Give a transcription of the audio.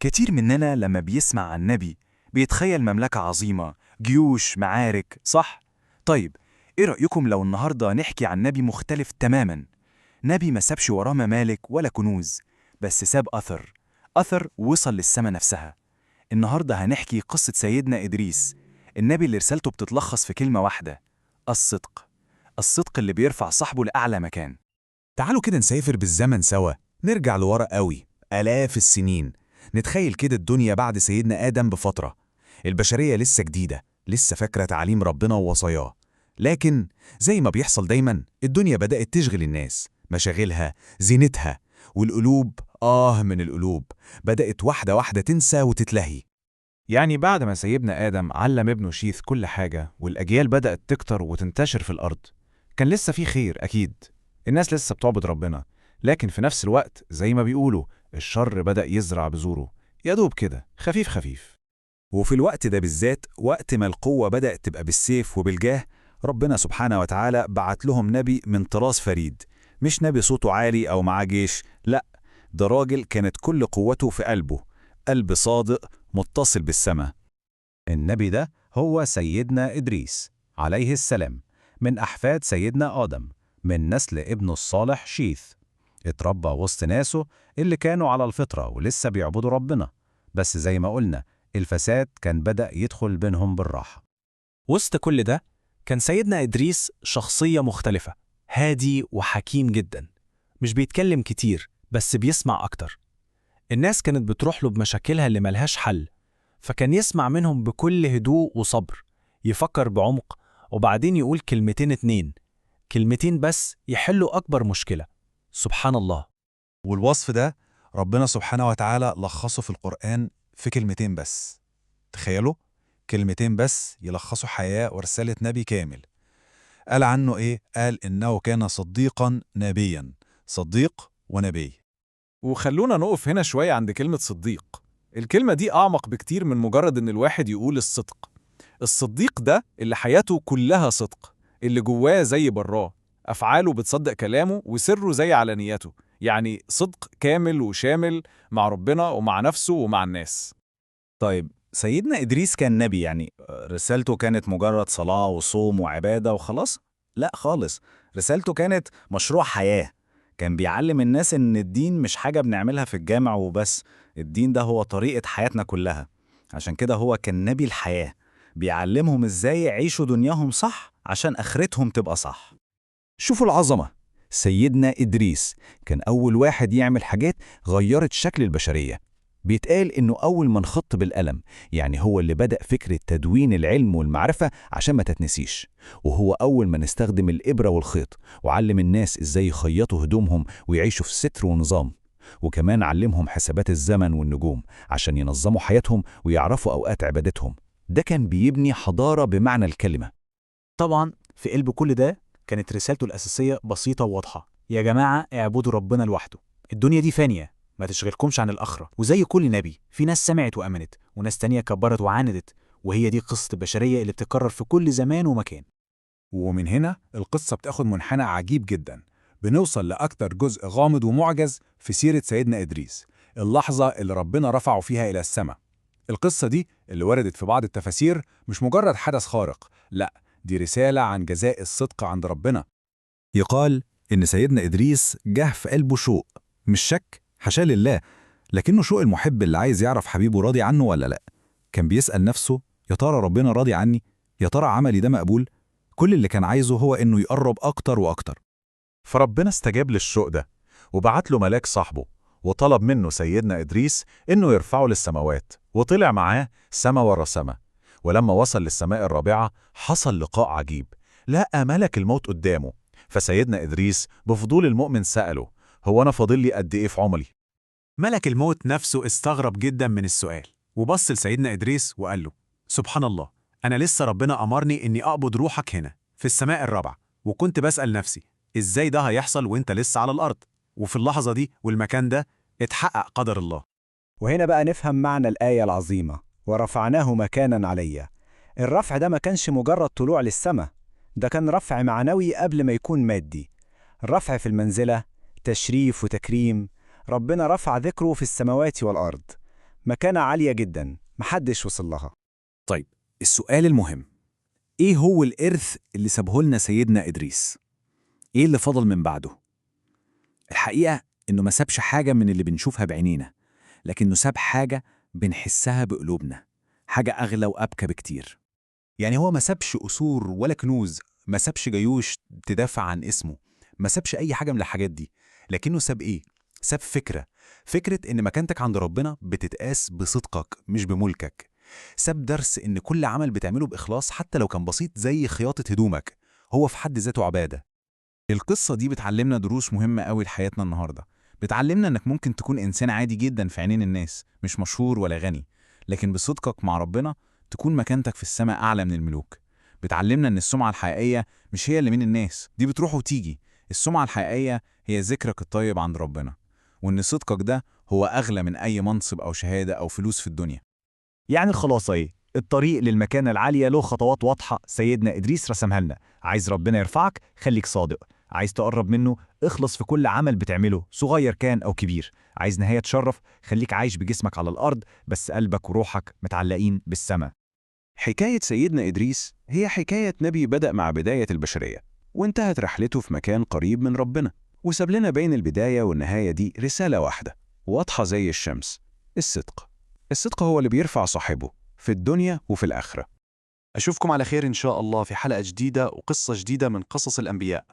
كتير مننا لما بيسمع عن نبي بيتخيل مملكة عظيمة، جيوش، معارك، صح؟ طيب، إيه رأيكم لو النهاردة نحكي عن نبي مختلف تماماً؟ نبي ما سابش وراه ممالك ولا كنوز، بس ساب أثر وصل للسما نفسها. النهاردة هنحكي قصة سيدنا إدريس، النبي اللي رسالته بتتلخص في كلمة واحدة: الصدق. الصدق اللي بيرفع صاحبه لأعلى مكان. تعالوا كده نسافر بالزمن سوا، نرجع لورا قوي آلاف السنين. نتخيل كده الدنيا بعد سيدنا آدم بفترة. البشرية لسه جديدة، لسه فاكرة تعليم ربنا ووصاياه. لكن زي ما بيحصل دايما، الدنيا بدأت تشغل الناس، مشاغلها، زينتها، والقلوب من القلوب بدأت واحدة واحدة تنسى وتتلهي. يعني بعد ما سيدنا آدم علم ابنه شيث كل حاجة والأجيال بدأت تكتر وتنتشر في الأرض، كان لسه في خير أكيد. الناس لسه بتعبد ربنا، لكن في نفس الوقت زي ما بيقولوا الشر بدأ يزرع بذوره، يدوب كده خفيف خفيف. وفي الوقت ده بالذات، وقت ما القوة بدأت تبقى بالسيف وبالجاه، ربنا سبحانه وتعالى بعت لهم نبي من طراز فريد. مش نبي صوته عالي أو معاه جيش، لأ، ده راجل كانت كل قوته في قلبه، قلب صادق متصل بالسماء. النبي ده هو سيدنا إدريس عليه السلام، من أحفاد سيدنا آدم، من نسل ابنه الصالح شيث. اتربى وسط ناسه اللي كانوا على الفطرة ولسه بيعبدوا ربنا، بس زي ما قلنا الفساد كان بدأ يدخل بينهم بالراحة. وسط كل ده كان سيدنا إدريس شخصية مختلفة، هادي وحكيم جدا، مش بيتكلم كتير بس بيسمع أكتر. الناس كانت بتروح له بمشاكلها اللي ملهاش حل، فكان يسمع منهم بكل هدوء وصبر، يفكر بعمق، وبعدين يقول كلمتين اتنين، كلمتين بس يحلوا أكبر مشكلة. سبحان الله. والوصف ده ربنا سبحانه وتعالى لخصه في القرآن في كلمتين بس. تخيلوا، كلمتين بس يلخصوا حياة ورسالة نبي كامل. قال عنه إيه؟ قال إنه كان صديقا نبيا. صديق ونبي. وخلونا نقف هنا شوية عند كلمة صديق. الكلمة دي أعمق بكتير من مجرد إن الواحد يقول الصدق. الصديق ده اللي حياته كلها صدق، اللي جواه زي براه، أفعاله بتصدق كلامه وسره زي علانياته، يعني صدق كامل وشامل مع ربنا ومع نفسه ومع الناس. طيب، سيدنا إدريس كان نبي، يعني رسالته كانت مجرد صلاة وصوم وعبادة وخلاص؟ لا خالص، رسالته كانت مشروع حياة. كان بيعلم الناس إن الدين مش حاجة بنعملها في الجامع وبس، الدين ده هو طريقة حياتنا كلها. عشان كده هو كان نبي الحياة، بيعلمهم إزاي يعيشوا دنياهم صح عشان آخرتهم تبقى صح. شوفوا العظمة، سيدنا إدريس كان أول واحد يعمل حاجات غيرت شكل البشرية. بيتقال إنه أول من خط بالقلم، يعني هو اللي بدأ فكرة تدوين العلم والمعرفة عشان ما تتنسيش، وهو أول من استخدم الإبرة والخيط وعلم الناس إزاي يخيطوا هدومهم ويعيشوا في ستر ونظام، وكمان علمهم حسابات الزمن والنجوم عشان ينظموا حياتهم ويعرفوا أوقات عبادتهم. ده كان بيبني حضارة بمعنى الكلمة. طبعا في قلب كل ده كانت رسالته الأساسية بسيطة وواضحة: يا جماعة اعبدوا ربنا لوحده، الدنيا دي فانية، ما تشغلكمش عن الآخرة. وزي كل نبي، في ناس سمعت وأمنت، وناس تانية كبرت وعاندت، وهي دي قصة البشرية اللي بتتكرر في كل زمان ومكان. ومن هنا القصة بتاخد منحنى عجيب جدا. بنوصل لأكتر جزء غامض ومعجز في سيرة سيدنا إدريس، اللحظة اللي ربنا رفعه فيها إلى السماء. القصة دي اللي وردت في بعض التفاسير مش مجرد حدث خارق، لأ، دي رسالة عن جزاء الصدق عند ربنا. يقال إن سيدنا إدريس جه في قلبه شوق، مش شك، حاشا لله، لكنه شوق المحب اللي عايز يعرف حبيبه راضي عنه ولا لأ. كان بيسأل نفسه: يا ترى ربنا راضي عني؟ يا ترى عملي ده مقبول؟ كل اللي كان عايزه هو إنه يقرب أكتر وأكتر. فربنا استجاب للشوق ده وبعت له ملاك صاحبه، وطلب منه سيدنا إدريس إنه يرفعه للسماوات، وطلع معاه سما ورا سما. ولما وصل للسماء الرابعة حصل لقاء عجيب، لقى ملك الموت قدامه. فسيدنا إدريس بفضول المؤمن سأله: هو أنا فاضل لي قد إيه في عمري؟ ملك الموت نفسه استغرب جدا من السؤال، وبص لسيدنا إدريس وقال له: سبحان الله، أنا لسه ربنا أمرني إني أقبض روحك هنا في السماء الرابعة، وكنت بسأل نفسي إزاي ده هيحصل وإنت لسه على الأرض؟ وفي اللحظة دي والمكان ده اتحقق قدر الله. وهنا بقى نفهم معنى الآية العظيمة: ورفعناه مكانا عليا. الرفع ده ما كانش مجرد طلوع للسماء، ده كان رفع معنوي قبل ما يكون مادي. الرفع في المنزلة، تشريف وتكريم. ربنا رفع ذكره في السماوات والأرض. مكانة عالية جدا محدش وصل لها. طيب، السؤال المهم، إيه هو الإرث اللي سابه لنا سيدنا إدريس؟ إيه اللي فضل من بعده؟ الحقيقة إنه ما سابش حاجة من اللي بنشوفها بعينينا، لكنه ساب حاجة بنحسها بقلوبنا، حاجة أغلى وأبكى بكتير. يعني هو ما سابش قصور ولا كنوز، ما سابش جيوش تدافع عن اسمه، ما سابش أي حاجة من الحاجات دي، لكنه ساب إيه؟ ساب فكرة إن مكانتك عند ربنا بتتقاس بصدقك مش بملكك. ساب درس إن كل عمل بتعمله بإخلاص حتى لو كان بسيط زي خياطة هدومك هو في حد ذاته عبادة. القصة دي بتعلمنا دروس مهمة قوي لحياتنا النهاردة. بتعلمنا إنك ممكن تكون إنسان عادي جدا في عينين الناس، مش مشهور ولا غني، لكن بصدقك مع ربنا تكون مكانتك في السماء أعلى من الملوك. بتعلمنا إن السمعة الحقيقية مش هي اللي من الناس، دي بتروح وتيجي. السمعة الحقيقية هي ذكرك الطيب عند ربنا، وإن صدقك ده هو أغلى من أي منصب أو شهادة أو فلوس في الدنيا. يعني الخلاصة إيه؟ الطريق للمكانة العالية له خطوات واضحة سيدنا إدريس رسمها لنا. عايز ربنا يرفعك، خليك صادق. عايز تقرب منه، اخلص في كل عمل بتعمله صغير كان أو كبير. عايز نهاية تشرف، خليك عايش بجسمك على الأرض بس قلبك وروحك متعلقين بالسماء. حكاية سيدنا إدريس هي حكاية نبي بدأ مع بداية البشرية، وانتهت رحلته في مكان قريب من ربنا، وساب لنا بين البداية والنهاية دي رسالة واحدة واضحة زي الشمس: الصدق. الصدق هو اللي بيرفع صاحبه في الدنيا وفي الآخرة. أشوفكم على خير إن شاء الله في حلقة جديدة وقصة جديدة من قصص الأنبياء.